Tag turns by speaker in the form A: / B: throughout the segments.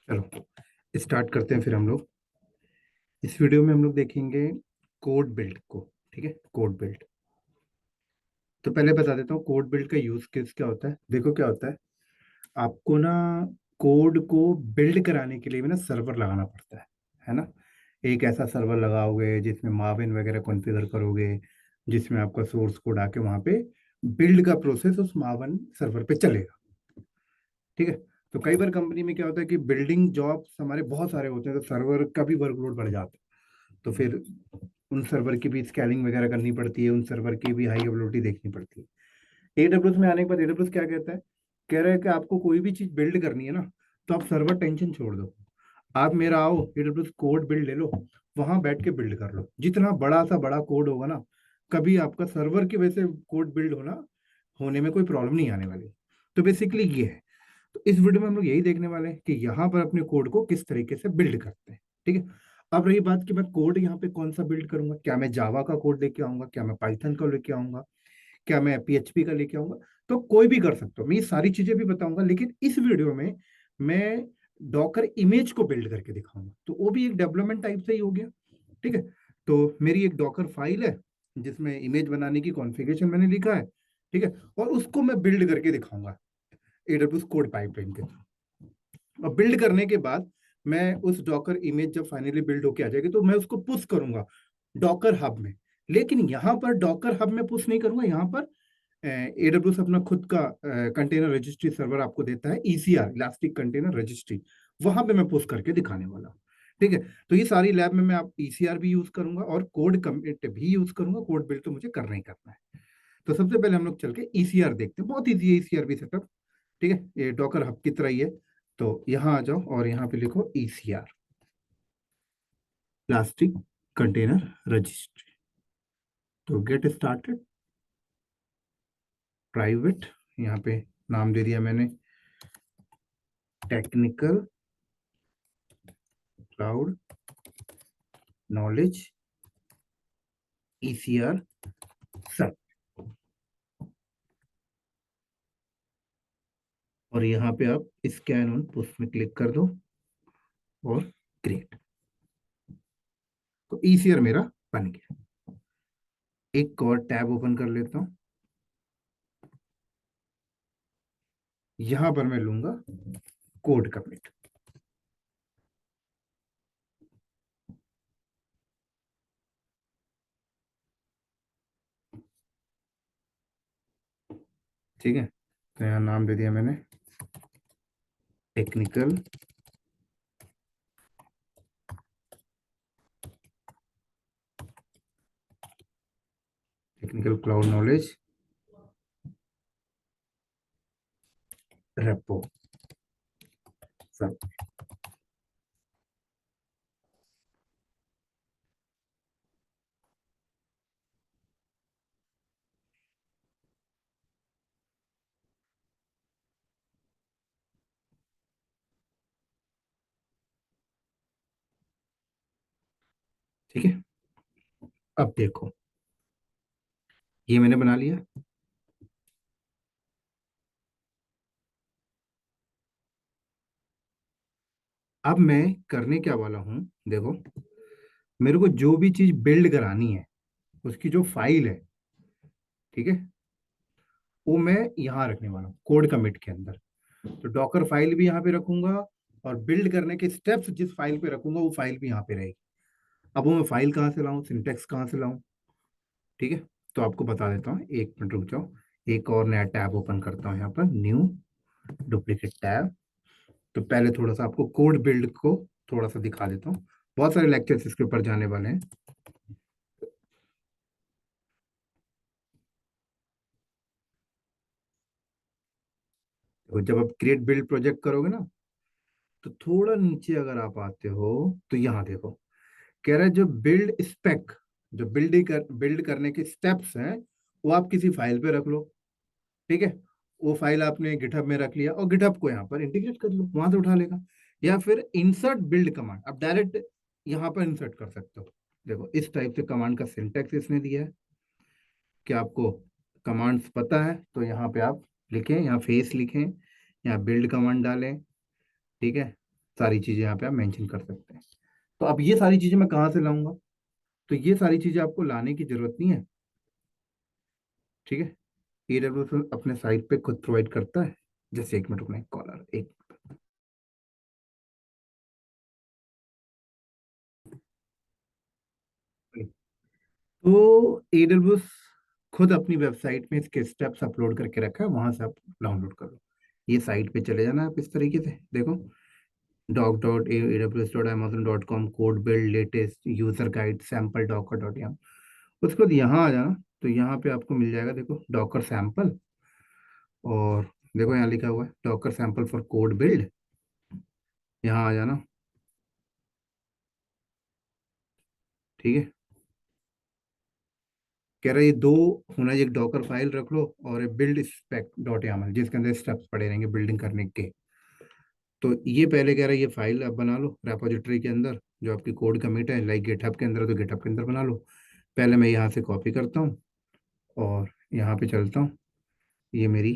A: चलो स्टार्ट करते हैं फिर हम लोग। इस वीडियो में हम लोग देखेंगे कोड बिल्ड को। ठीक है, कोड बिल्ड। तो पहले बता देता हूँ कोड बिल्ड का यूज केस क्या होता है। देखो क्या होता है, आपको ना कोड को बिल्ड कराने के लिए भी ना सर्वर लगाना पड़ता है ना। एक ऐसा सर्वर लगाओगे जिसमें माविन वगैरह कॉन्फ़िगर करोगे, जिसमें आपका सोर्स कोड आके वहां पे बिल्ड का प्रोसेस उस मावन सर्वर पे चलेगा। ठीक है। तो कई बार कंपनी में क्या होता है कि बिल्डिंग जॉब्स हमारे बहुत सारे होते हैं, तो सर्वर का भी वर्कलोड बढ़ जाता है। तो फिर उन सर्वर की भी स्केलिंग वगैरह करनी पड़ती है, उन सर्वर की भी हाई अवेलेबिलिटी देखनी पड़ती है। एडब्ल्यूएस में आने के बाद एडब्ल्यूएस क्या कहता है, कह रहा है कि आपको कोई भी चीज बिल्ड करनी है ना, तो आप सर्वर टेंशन छोड़ दो। आप मेरा आओ एडब्ल्यूएस कोड बिल्ड ले लो, वहां बैठ के बिल्ड कर लो। जितना बड़ा सा बड़ा कोड होगा ना, कभी आपका सर्वर की वजह से कोड बिल्ड होने में कोई प्रॉब्लम नहीं आने वाली। तो बेसिकली ये है। तो इस वीडियो में हम लोग यही देखने वाले हैं कि यहाँ पर अपने कोड को किस तरीके से बिल्ड करते हैं। ठीक है। अब रही बात कि मैं कोड यहाँ पे कौन सा बिल्ड करूंगा, क्या मैं जावा का कोड लेके आऊंगा, क्या मैं पाइथन का लेके आऊंगा, क्या मैं पीएचपी का लेके आऊंगा। तो कोई भी कर सकता हूँ, मैं ये सारी चीजें भी बताऊंगा, लेकिन इस वीडियो में मैं डॉकर इमेज को बिल्ड करके दिखाऊंगा। तो वो भी एक डेवलपमेंट टाइप से ही हो गया। ठीक है। तो मेरी एक डॉकर फाइल है जिसमें इमेज बनाने की कॉन्फ़िगरेशन मैंने लिखा है। ठीक है। और उसको मैं बिल्ड करके दिखाऊंगा एडब्ल्यूएस कोड पाइपलाइन के थ्रू। और बिल्ड करने के बाद मैं उस डॉकर इमेज जब फाइनली बिल्ड होके आ जाएगी, तो मैं उसको पुश करूंगा डॉकर हब में। लेकिन यहाँ पर डॉकर हब में पुश नहीं करूंगा, यहाँ पर एडब्ल्यूएस अपना खुद का कंटेनर रजिस्ट्री सर्वर आपको देता है, ईसीआर इलास्टिक कंटेनर रजिस्ट्री। वहां पे मैं पुश करके दिखाने वाला हूँ। ठीक है। तो ये सारी लैब में मैं आप ईसीआर भी यूज करूंगा और कोड कमिट भी यूज करूंगा। कोड बिल्ड तो मुझे करना ही करना है। तो सबसे पहले हम लोग चल के ईसीआर देखते हैं। बहुत ईजी है ईसीआर भी सेटअप। ठीक है, ये डॉकर हब की तरह ही है। तो यहाँ आ जाओ और यहाँ पे लिखो ईसीआर प्लास्टिक कंटेनर रजिस्ट्री। तो गेट स्टार्टेड प्राइवेट, यहाँ पे नाम दे दिया मैंने टेक्निकल क्लाउड नॉलेज ईसीआर सब। और यहाँ पे आप स्कैन ऑन पुश में क्लिक कर दो और क्रिएट। तो ईसीआर मेरा बन गया। एक और टैब ओपन कर लेता हूँ। यहां पर मैं लूंगा कोड कमिट। ठीक है। तो यहाँ नाम दे दिया मैंने technical technical cloud knowledge repo सब। ठीक है। अब देखो, ये मैंने बना लिया। अब मैं करने क्या वाला हूं, देखो। मेरे को जो भी चीज बिल्ड करानी है, उसकी जो फाइल है, ठीक है, वो मैं यहाँ रखने वाला हूँ कोड कमिट के अंदर। तो डॉकर फाइल भी यहाँ पे रखूंगा और बिल्ड करने के स्टेप्स जिस फाइल पे रखूंगा वो फाइल भी यहाँ पे रहेगी। अब वो मैं फाइल कहाँ से लाऊं, सिंटेक्स कहाँ से लाऊं। ठीक है। तो आपको बता देता हूँ, एक मिनट रुक जाओ। एक और नया टैब ओपन करता हूँ, यहाँ पर न्यू डुप्लीकेट टैब। तो पहले थोड़ा सा आपको कोड बिल्ड को थोड़ा सा दिखा देता हूँ। बहुत सारे लेक्चर्स इसके ऊपर जाने वाले हैं। तो जब आप क्रिएट बिल्ड प्रोजेक्ट करोगे ना, तो थोड़ा नीचे अगर आप आते हो, तो यहाँ देखो, कह रहा है जो बिल्ड स्पेक, जो बिल्ड करने के स्टेप्स हैं, वो आप किसी फाइल पे रख लो। ठीक है। वो फाइल आपने गिटहब में रख लिया और गिटहब को यहाँ पर इंटीग्रेट कर लो, वहां से उठा लेगा। या फिर इंसर्ट बिल्ड कमांड, आप डायरेक्ट यहाँ पर इंसर्ट कर सकते हो। देखो इस टाइप से कमांड का सिंटेक्स इसने दिया है कि आपको कमांड्स पता है, तो यहाँ पे आप लिखें, यहाँ फेस लिखें, यहाँ बिल्ड कमांड डालें। ठीक है। सारी चीज़ें यहाँ पे आप मेंशन कर सकते हैं। तो अब ये सारी चीज़ें मैं कहाँ से लाऊंगा? तो ये सारी चीज़ें आपको लाने की ज़रूरत नहीं है, ठीक है। AWS अपने साइट पे खुद प्रोवाइड करता है। जैसे एक मिनट रुकना, एक कॉल आ रहा है, एक। तो AWS खुद अपनी वेबसाइट में इसके स्टेप्स अपलोड करके रखा है, वहां से आप डाउनलोड कर लो। ये साइट पे चले जाना आप, इस तरीके से देखो, doc.aws.amazon.com, code build, latest user guide, sample docker dot yml. उसके बाद यहाँ आ जाना, तो यहाँ पे आपको मिल जाएगा, देखो डॉकर सैम्पल। और देखो यहाँ लिखा हुआ है Docker sample for code build. यहाँ आ जाना, ठीक है। कह रहा है ये दो होना, एक डॉकर फाइल रख लो और एक बिल्ड स्पेक डॉट यामल, जिसके अंदर स्टेप्स पड़े रहेंगे बिल्डिंग करने के। तो ये पहले कह रहा है ये फाइल आप बना लो रेपोजिटरी के अंदर, जो आपकी कोड कमिट है, लाइक गिटहब के अंदर है तो गिटहब के अंदर बना लो। पहले मैं यहाँ से कॉपी करता हूँ और यहाँ पे चलता हूँ। ये मेरी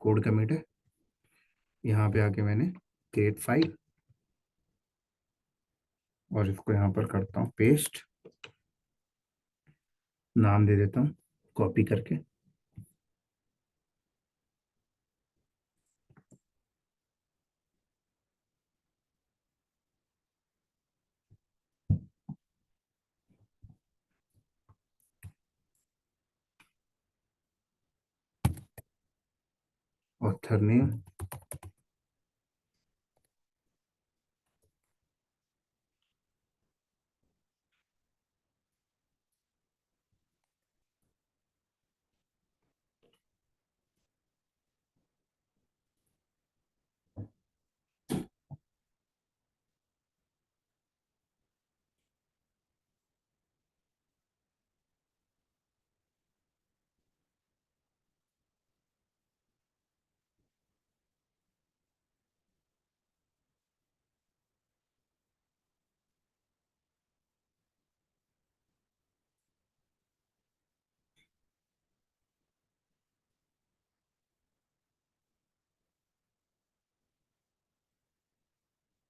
A: कोड कमिट है। यहाँ पे आके मैंने क्रिएट फाइल, और इसको यहाँ पर करता हूँ पेस्ट, नाम दे देता हूँ कॉपी करके। ऑथर नेम,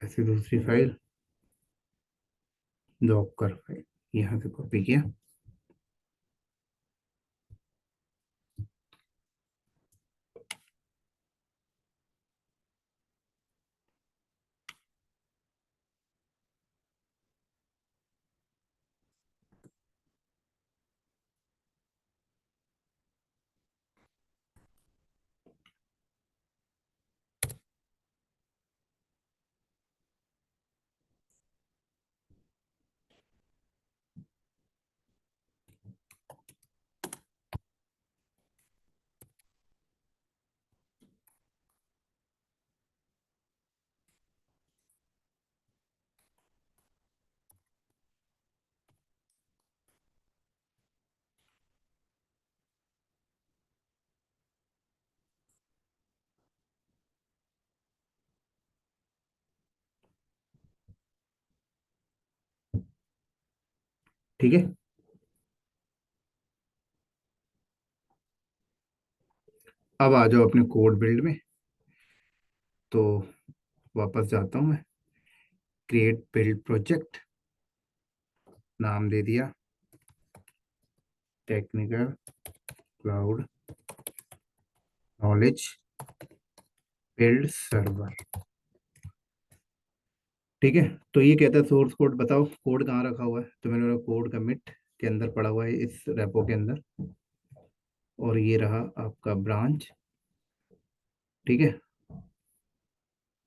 A: ऐसे दूसरी फाइल डॉकर फाइल, यहाँ से कॉपी किया। ठीक है, अब आ जाओ अपने कोड बिल्ड में। तो वापस जाता हूँ मैं, क्रिएट बिल्ड प्रोजेक्ट, नाम दे दिया technical cloud knowledge build server, ठीक है। तो ये कहता है सोर्स कोड बताओ, कोड कहाँ रखा हुआ है, तो मैंने बोला कोड कमिट के अंदर पड़ा हुआ है, इस रेपो के अंदर। और ये रहा आपका ब्रांच, ठीक है।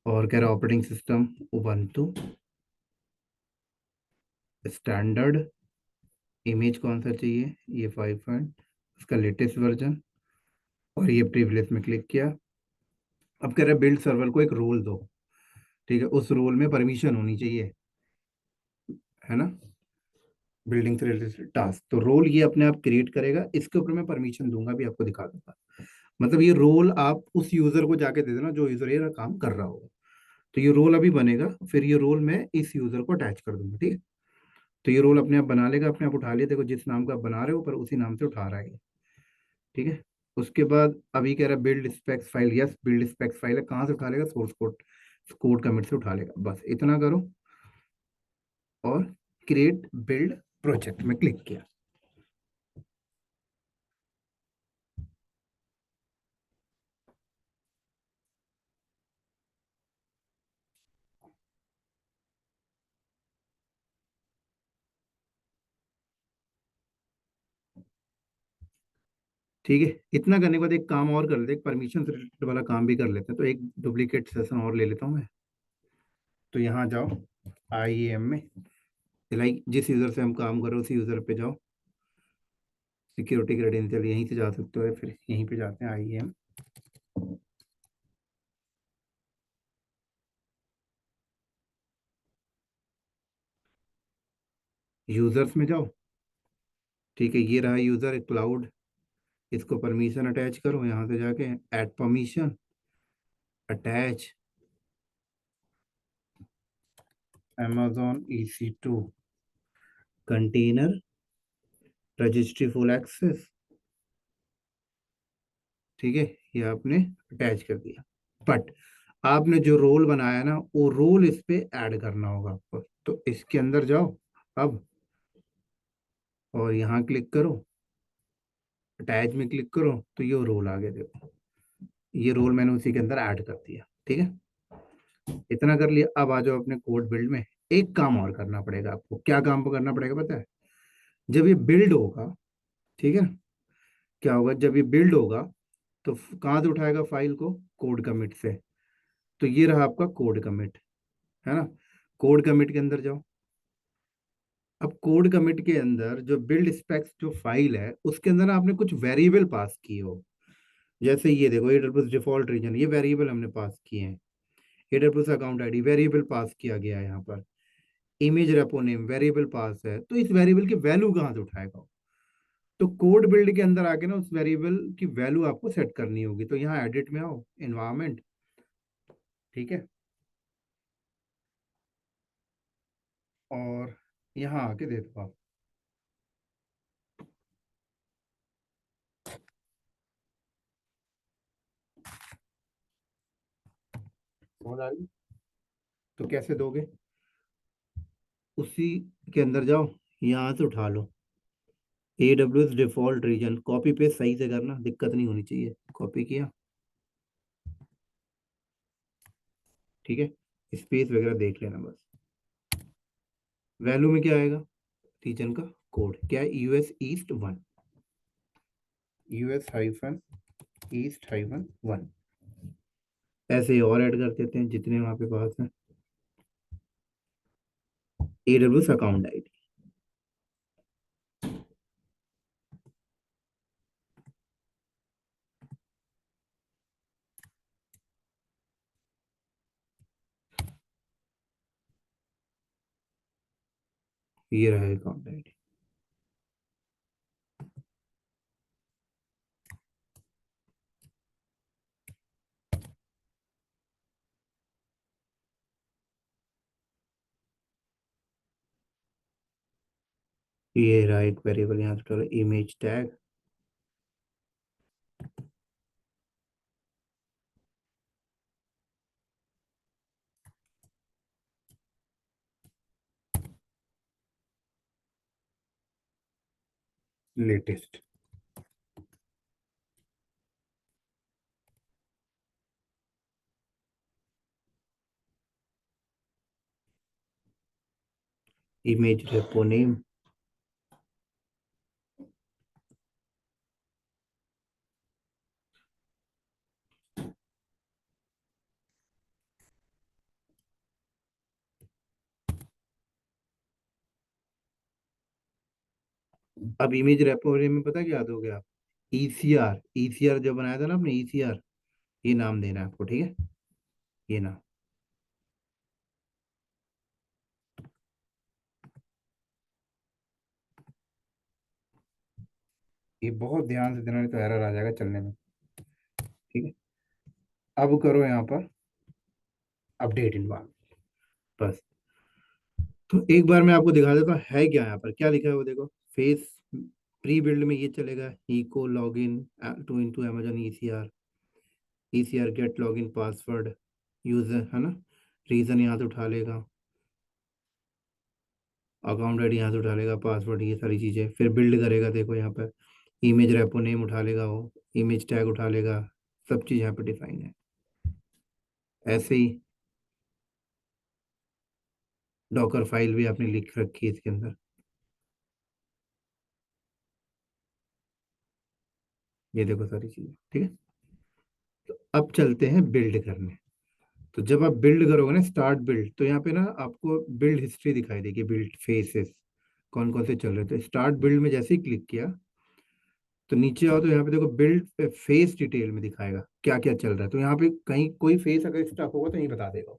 A: और कह रहा operating system Ubuntu, standard, image कौन सा चाहिए, ये 5 पॉइंट, उसका लेटेस्ट वर्जन। और ये प्रिविलेज में क्लिक किया। अब कह रहा है बिल्ड सर्वर को एक रोल दो, ठीक है, उस रोल में परमिशन होनी चाहिए, है ना, बिल्डिंग से रिलेटेड टास्क। तो रोल ये अपने आप क्रिएट करेगा, इसके ऊपर मैं परमिशन दूंगा भी, आपको दिखा दूंगा। मतलब ये रोल आप उस यूजर को जाके दे देना जो यूजर ये काम कर रहा होगा। तो ये रोल अभी बनेगा, फिर ये रोल मैं इस यूजर को अटैच कर दूंगा, ठीक है। तो ये रोल अपने आप बना लेगा, अपने आप उठा लिया, देखो जिस नाम का आप बना रहे हो पर उसी नाम से उठा रहा है ये, ठीक है। उसके बाद अभी कह रहा है build specs file, yes build specs file है, कहाँ से उठा लेगा, सोर्स कोड कोड कमिट से उठा लेगा। बस इतना करो और क्रिएट बिल्ड प्रोजेक्ट में क्लिक किया। ठीक है, इतना करने के बाद एक काम और कर लेते हैं, परमिशन से रिलेटेड वाला काम भी कर लेते हैं। तो एक डुप्लीकेट सेशन और ले लेता हूँ मैं। तो यहाँ जाओ IAM में, लाइक जिस यूज़र से हम काम कर रहे हैं उसी यूज़र पे जाओ। सिक्योरिटी क्रेडेंशियल यहीं से जा सकते हो, फिर यहीं पे जाते हैं IAM। यूज़र्स में जाओ। ठीक है, ये रहा यूज़र क्लाउड। इसको परमिशन अटैच करो, यहाँ से जाके add permission, attach Amazon EC2 container registry full access. ठीक है, ये आपने अटैच कर दिया। बट आपने जो रोल बनाया ना, वो रोल इस पे ऐड करना होगा आपको। तो इसके अंदर जाओ अब, और यहाँ क्लिक करो, अटैच में क्लिक करो, तो ये रोल आ गया। देखो, ये रोल मैंने उसी के अंदर ऐड कर दिया। ठीक है, इतना कर लिया। अब आ जाओ अपने कोड बिल्ड में। एक काम और करना पड़ेगा आपको। क्या काम करना पड़ेगा पता है? जब ये बिल्ड होगा, ठीक है, क्या होगा जब ये बिल्ड होगा, तो कहाँ से उठाएगा फाइल को? कोड कमिट से। तो ये रहा आपका कोड कमिट, है ना। कोड कमिट के अंदर जाओ। अब कोड कमिट के अंदर जो बिल्ड स्पेक्स जो फाइल है, उसके अंदर ना आपने कुछ वेरिएबल पास किए हो। जैसे ये देखो, AWS डिफॉल्ट रीजन, ये वेरिएबल हमने पास किए हैं। AWS अकाउंट आईडी वेरिएबल पास किया गया है यहाँ पर। इमेज रेपो नेम वेरिएबल पास है। तो इस वेरिएबल की वैल्यू कहाँ से उठाएगा? तो कोड बिल्ड के अंदर आके ना उस वेरिएबल की वैल्यू आपको सेट करनी होगी। तो यहाँ एडिट में आओ, एनवायरमेंट। ठीक है, और यहाँ आके दे दो आप। समझ आ रही? तो कैसे दोगे? उसी के अंदर जाओ, यहाँ से उठा लो। AWS default region, copy paste सही से करना, दिक्कत नहीं होनी चाहिए। कॉपी किया, ठीक है, स्पेस वगैरह देख लेना बस। वैल्यू में क्या आएगा? रीजन का कोड क्या है? US East 1, US-East-1। ऐसे ही और ऐड कर देते हैं जितने वहां पे पास हैं। AWS अकाउंट आईडी, ये रहा अकाउंट आईडी। ये रहा एक वेरिएबल, यहाँ से image tag. Latest image repo name. अब इमेज रेपो नेम में पता क्या दोगे आप? ECR जो बनाया था ना आपने, ECR, ये नाम देना है आपको। ठीक है, ये नाम। ये बहुत ध्यान से देना, नहीं तो एरर आ जाएगा चलने में। ठीक है, अब करो यहाँ पर अपडेट इन्वायरमेंट, बस। तो एक बार मैं आपको दिखा देता हूँ है क्या यहाँ पर। क्या लिखा है वो देखो, फेस प्री बिल्ड में ये चलेगा, echo log in to into Amazon ECR, ECR get log in password user, है ना। रीज़न यहाँ से उठा लेगा, अकाउंट आईडी यहाँ से उठा लेगा, पासवर्ड, ये सारी चीज़ें फिर बिल्ड करेगा। देखो यहाँ पर इमेज रेपो नेम उठा लेगा, वो इमेज टैग उठा लेगा, सब चीज़ यहाँ पे डिफाइन है। ऐसे ही डॉकर फाइल भी आपने लिख रखी है इसके अंदर। ये देखो सारी चीज़ें, ठीक है। तो अब चलते हैं बिल्ड करने। तो जब आप बिल्ड करोगे ना, स्टार्ट बिल्ड, तो यहाँ पे ना आपको बिल्ड हिस्ट्री दिखाई देगी, बिल्ड फेसेस कौन कौन से चल रहे थे। स्टार्ट बिल्ड में जैसे ही क्लिक किया तो नीचे आओ, तो यहाँ पे देखो बिल्ड फेस डिटेल में दिखाएगा क्या क्या चल रहा है। तो यहाँ पे कहीं कोई फेस अगर स्टक होगा तो यही बता देगा।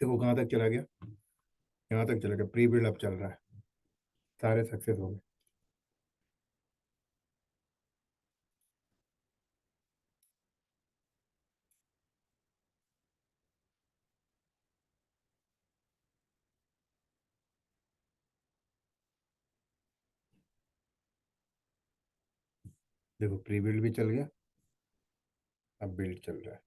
A: देखो कहाँ तक चला गया, यहाँ तक चला गया, प्री बिल्ड अब चल रहा है, सारे सक्सेस हो गए। देखो प्री बिल्ड भी चल गया, अब बिल्ड चल रहा है।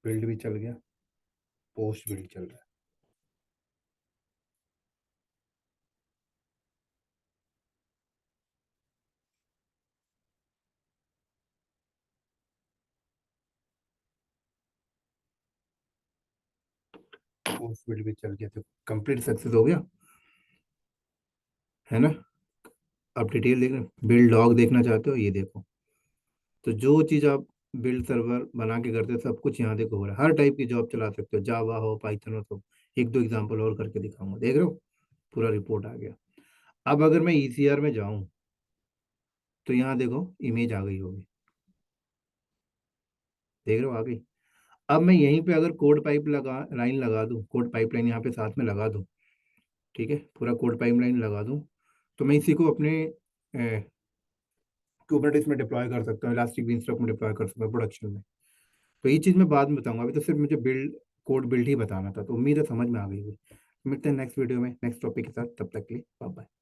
A: बिल्ड भी चल गया, पोस्ट बिल्ड चल रहा है। पोस्ट बिल्ड भी चल गया, तो कंप्लीट सक्सेस हो गया, है ना। अब डिटेल देखना, बिल्ड लॉग देखना चाहते हो, ये देखो। तो जो चीज़ आप बिल्ड सर्वर बना के करते हो, सब कुछ यहाँ देखो हो रहा है। हर टाइप की जॉब चला सकते हो, जावा हो, पाइथन हो, सब। एक दो एग्जांपल और करके दिखाऊंगा, देख रहे हो, पूरा रिपोर्ट आ गया। अब अगर मैं ईसीआर में जाऊं, तो यहाँ देखो इमेज आ गई होगी, देख रहे हो, आ गई। अब मैं यहीं पे अगर कोड पाइप लगा लाइन लगा दूं, कोड पाइपलाइन यहाँ पे साथ में लगा दूं, ठीक है, पूरा कोड पाइपलाइन लगा दूं, तो मैं इसी को अपने कुबरनेटिस में डिप्लॉय कर सकता हूँ, इलास्टिक बीनस्टॉक में डिप्लॉय कर सकता हूँ प्रोडक्शन में। तो ये चीज़ मैं बाद में बताऊंगा, अभी तो सिर्फ मुझे बिल्ड, कोड बिल्ड ही बताना था। तो उम्मीद है समझ में आ गई होगी। मिलते हैं नेक्स्ट वीडियो में नेक्स्ट टॉपिक के साथ, तब तक के लिए बाय बाय।